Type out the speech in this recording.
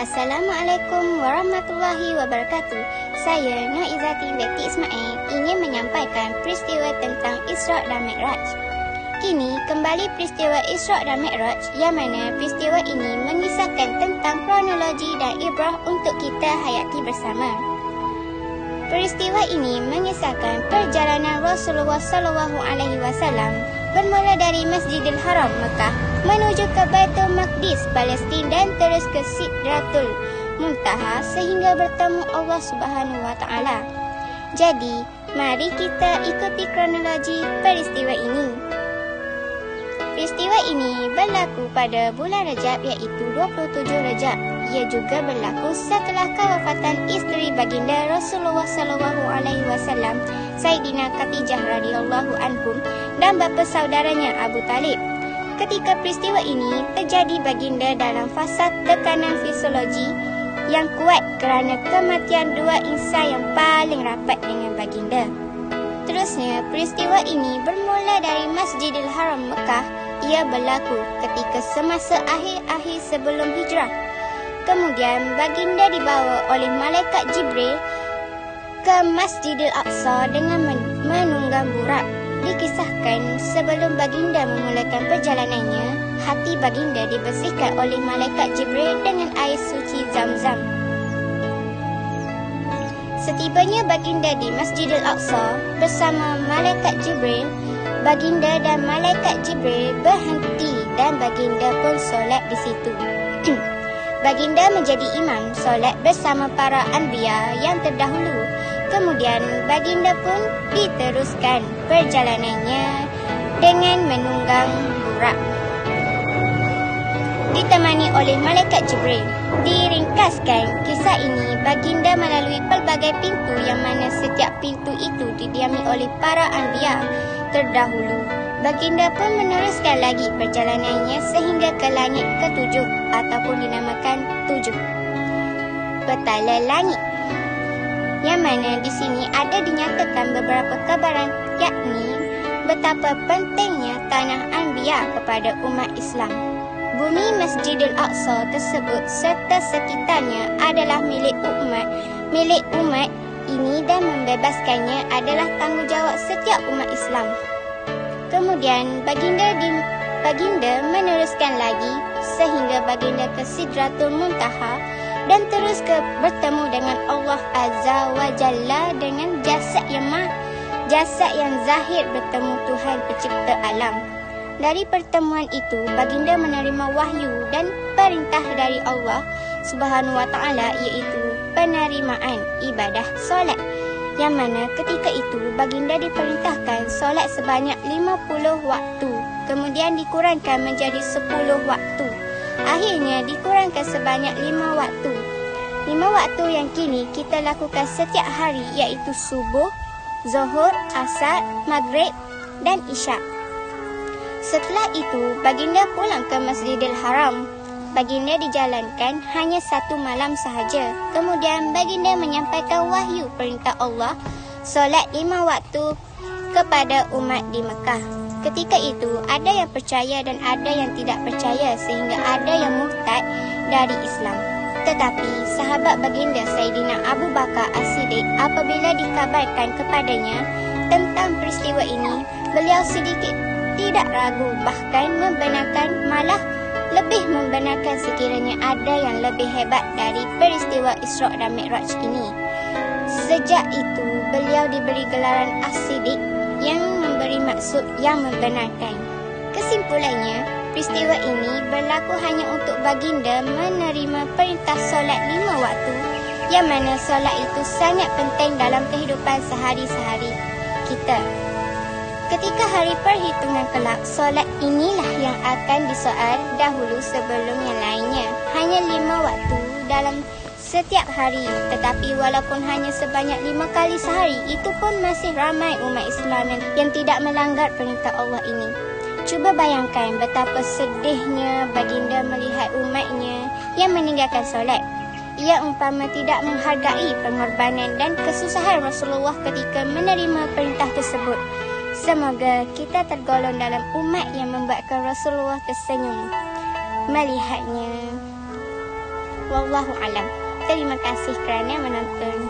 Assalamualaikum warahmatullahi wabarakatuh. Saya Nur Izzati binti Ismail ingin menyampaikan peristiwa tentang Isra' dan Mi'raj. Kini kembali peristiwa Isra' dan Mi'raj, yang mana peristiwa ini mengisahkan tentang kronologi dan ibrah untuk kita hayati bersama. Peristiwa ini mengisahkan perjalanan Rasulullah SAW bermula dari Masjidil Haram Mekah menuju ke Baitul Maqdis Palestin dan terus ke Sidratul Muntaha sehingga bertemu Allah Subhanahu wa taala. Jadi, mari kita ikuti kronologi peristiwa ini. Peristiwa ini berlaku pada bulan Rajab, iaitu 27 Rajab. Ia juga berlaku setelah kewafatan isteri baginda Rasulullah SAW, Sayyidina Khadijah radhiyallahu anhum, dan bapa saudaranya Abu Talib. Ketika peristiwa ini terjadi, baginda dalam fasa tekanan fisiologi yang kuat kerana kematian dua insan yang paling rapat dengan baginda. Terusnya, peristiwa ini bermula dari Masjidil Haram Mekah. Ia berlaku ketika semasa akhir-akhir sebelum hijrah. Kemudian, baginda dibawa oleh malaikat Jibril ke Masjidil Aqsa dengan menunggang burak. Dikisahkan sebelum baginda memulakan perjalanannya, hati baginda dibersihkan oleh malaikat Jibril dengan air suci Zam-Zam. Setibanya baginda di Masjidil Aqsa bersama malaikat Jibril, baginda dan malaikat Jibril berhenti dan baginda pun solat di situ. Baginda menjadi imam solat bersama para anbiya yang terdahulu. Kemudian baginda pun diteruskan perjalanannya dengan menunggang burak, ditemani oleh malaikat Jibril. Diringkaskan kisah ini, baginda melalui pelbagai pintu yang mana setiap pintu itu didiami oleh para anbiya terdahulu. Baginda pun meneruskan lagi perjalanannya sehingga ke langit ketujuh ataupun dinamakan tujuh petala langit, yang mana di sini ada dinyatakan beberapa kabaran, yakni betapa pentingnya tanah anbiya kepada umat Islam. Bumi Masjidil Aqsa tersebut serta sekitarnya adalah milik umat ini, dan membebaskannya adalah tanggungjawab setiap umat Islam. Kemudian baginda meneruskan lagi sehingga baginda ke Sidratul Muntaha dan terus bertemu dengan Allah Azza wa Jalla dengan jasad yang zahir, bertemu Tuhan pencipta alam. Dari pertemuan itu, baginda menerima wahyu dan perintah dari Allah Subhanahu wa taala, iaitu penerimaan ibadah solat, yang mana ketika itu baginda diperintahkan solat sebanyak 50 waktu, kemudian dikurangkan menjadi 10 waktu. Akhirnya dikurangkan sebanyak 5 waktu. 5 waktu yang kini kita lakukan setiap hari, iaitu subuh, zuhur, asar, maghrib dan isyak. Setelah itu, baginda pulang ke Masjidil Haram. Baginda dijalankan hanya 1 malam sahaja. Kemudian baginda menyampaikan wahyu perintah Allah solat 5 waktu kepada umat di Mekah. Ketika itu ada yang percaya dan ada yang tidak percaya, sehingga ada yang murtad dari Islam. Tetapi sahabat baginda Sayyidina Abu Bakar As-Siddiq, apabila dikabarkan kepadanya tentang peristiwa ini, beliau sedikit tidak ragu, bahkan membenarkan, malah lebih membenarkan sekiranya ada yang lebih hebat dari peristiwa Isra' dan Mi'raj ini. Sejak itu, beliau diberi gelaran As-Siddiq yang memberi maksud yang membenarkan. Kesimpulannya, peristiwa ini berlaku hanya untuk baginda menerima perintah solat 5 waktu, yang mana solat itu sangat penting dalam kehidupan sehari-hari kita. Ketika hari perhitungan kelak, solat inilah yang akan disoal dahulu sebelum yang lainnya. Hanya 5 waktu dalam setiap hari, tetapi walaupun hanya sebanyak 5 kali sehari, itu pun masih ramai umat Islam yang tidak melanggar perintah Allah ini. Cuba bayangkan betapa sedihnya baginda melihat umatnya yang meninggalkan solat. Ia umpama tidak menghargai pengorbanan dan kesusahan Rasulullah ketika menerima perintah tersebut. Semoga kita tergolong dalam umat yang membuatkan Rasulullah tersenyum melihatnya. Wallahu alam. Terima kasih kerana menonton.